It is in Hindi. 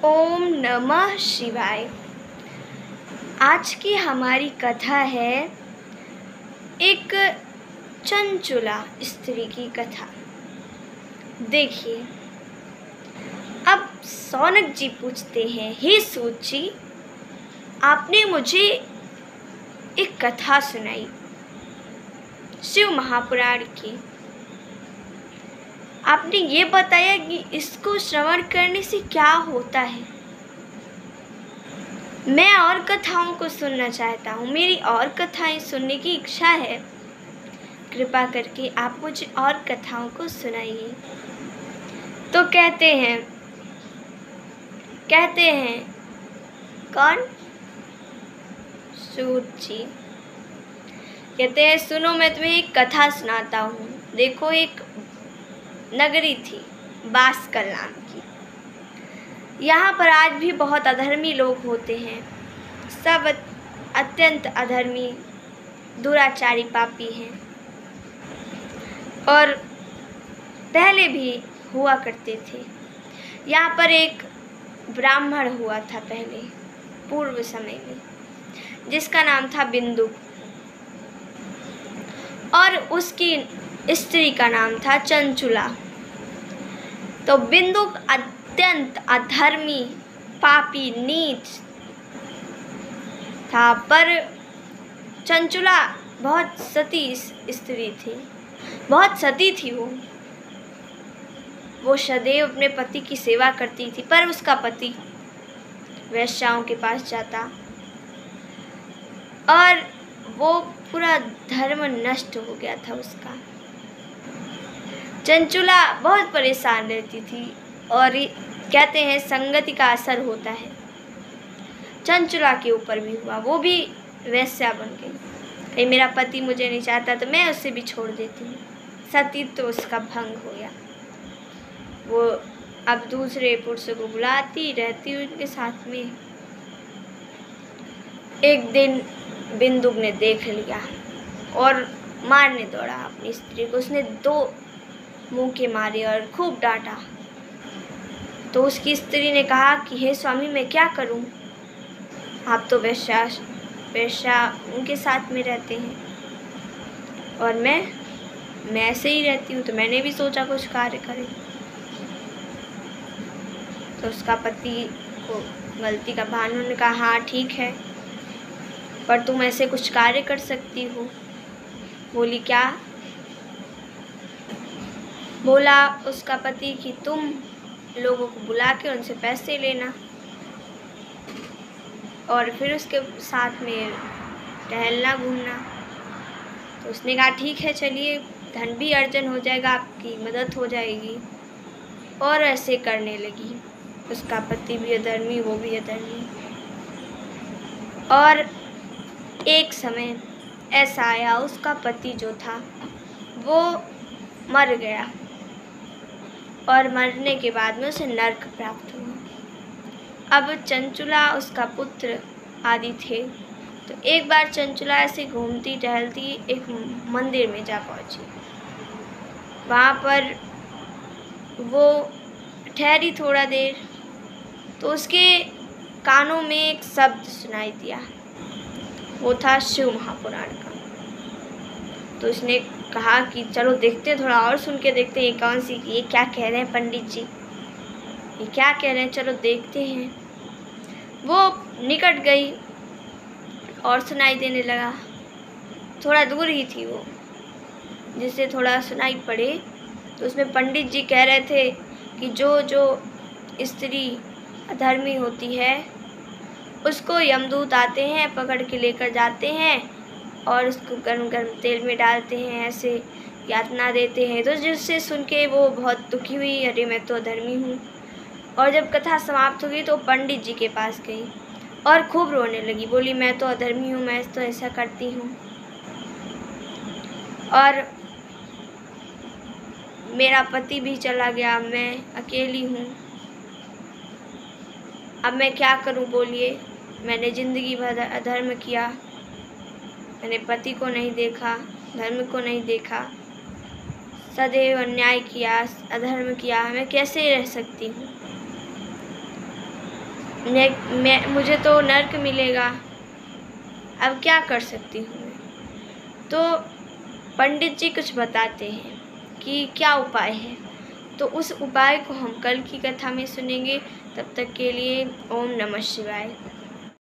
ओम नमः शिवाय। आज की हमारी कथा है एक चंचुला स्त्री की कथा। देखिए, अब सौनक जी पूछते हैं, हे सूत जी, आपने मुझे एक कथा सुनाई शिव महापुराण की। आपने ये बताया कि इसको श्रवण करने से क्या होता है। मैं और कथाओं को सुनना चाहता हूँ, मेरी और कथाएं सुनने की इच्छा है। कृपा करके आप मुझे और कथाओं को सुनाइए। तो कहते हैं कौन? सूत जी कहते हैं, सुनो मैं तुम्हें एक कथा सुनाता हूँ। देखो, एक नगरी थी बास्कल नाम की। यहाँ पर आज भी बहुत अधर्मी लोग होते हैं। सब अत्यंत अधर्मी, दुराचारी, पापी हैं और पहले भी हुआ करते थे। यहाँ पर एक ब्राह्मण हुआ था पहले, पूर्व समय में, जिसका नाम था बिंदु, और उसकी स्त्री का नाम था चंचुला। तो बिंदु अत्यंत अधर्मी, पापी, नीच था, पर चंचुला बहुत सती स्त्री थी, बहुत सती थी। वो सदैव अपने पति की सेवा करती थी, पर उसका पति वेश्याओं के पास जाता और वो पूरा धर्म नष्ट हो गया था उसका। चंचुला बहुत परेशान रहती थी और कहते हैं संगति का असर होता है। चंचुला के ऊपर भी हुआ, वो भी वेश्या बन गई। कहीं मेरा पति मुझे नहीं चाहता तो मैं उसे भी छोड़ देती हूँ। सतीत्व तो उसका भंग हो गया। वो अब दूसरे पुरुषों को बुलाती रहती उनके साथ में। एक दिन बिंदु ने देख लिया और मारने दौड़ा अपनी स्त्री को। उसने 2 मुंह मारे और खूब डांटा। तो उसकी स्त्री ने कहा कि हे स्वामी, मैं क्या करूं? आप तो वेश्या उनके साथ में रहते हैं और मैं ऐसे ही रहती हूँ। तो मैंने भी सोचा कुछ कार्य करें। तो उसका पति को गलती का भान होने कहा, हाँ ठीक है, पर तुम ऐसे कुछ कार्य कर सकती हो। बोली, क्या? बोला उसका पति कि तुम लोगों को बुला के उनसे पैसे लेना और फिर उसके साथ में टहलना, घूमना। तो उसने कहा ठीक है, चलिए, धन भी अर्जन हो जाएगा, आपकी मदद हो जाएगी। और ऐसे करने लगी। उसका पति भी अधर्मी, वो भी अधर्मी। और एक समय ऐसा आया, उसका पति जो था वो मर गया और मरने के बाद में उसे नर्क प्राप्त हुआ। अब चंचुला, उसका पुत्र आदि थे। तो एक बार चंचुला ऐसे घूमती टहलती एक मंदिर में जा पहुंची। वहाँ पर वो ठहरी थोड़ा देर, तो उसके कानों में एक शब्द सुनाई दिया। वो था शिव महापुराण का। तो उसने कहा कि चलो देखते, थोड़ा और सुन के देखते हैं, ये कौन सी, ये क्या कह रहे हैं पंडित जी, ये क्या कह रहे हैं, चलो देखते हैं। वो निकट गई और सुनाई देने लगा। थोड़ा दूर ही थी वो, जिससे थोड़ा सुनाई पड़े। तो उसमें पंडित जी कह रहे थे कि जो स्त्री अधर्मी होती है उसको यमदूत आते हैं, पकड़ के लेकर जाते हैं और उसको गर्म गर्म तेल में डालते हैं, ऐसे यातना देते हैं। तो जिससे सुन के वो बहुत दुखी हुई, अरे मैं तो अधर्मी हूँ। और जब कथा समाप्त हो गई तो पंडित जी के पास गई और खूब रोने लगी। बोली, मैं तो अधर्मी हूँ, मैं तो ऐसा करती हूँ और मेरा पति भी चला गया, मैं अकेली हूँ, अब मैं क्या करूँ? बोलिए, मैंने ज़िंदगी भर अधर्म किया, मैंने पति को नहीं देखा, धर्म को नहीं देखा, सदैव अन्याय किया, अधर्म किया, मैं कैसे रह सकती हूँ? मुझे तो नर्क मिलेगा, अब क्या कर सकती हूँ मैं। तो पंडित जी कुछ बताते हैं कि क्या उपाय है, तो उस उपाय को हम कल की कथा में सुनेंगे। तब तक के लिए ओम नमः शिवाय।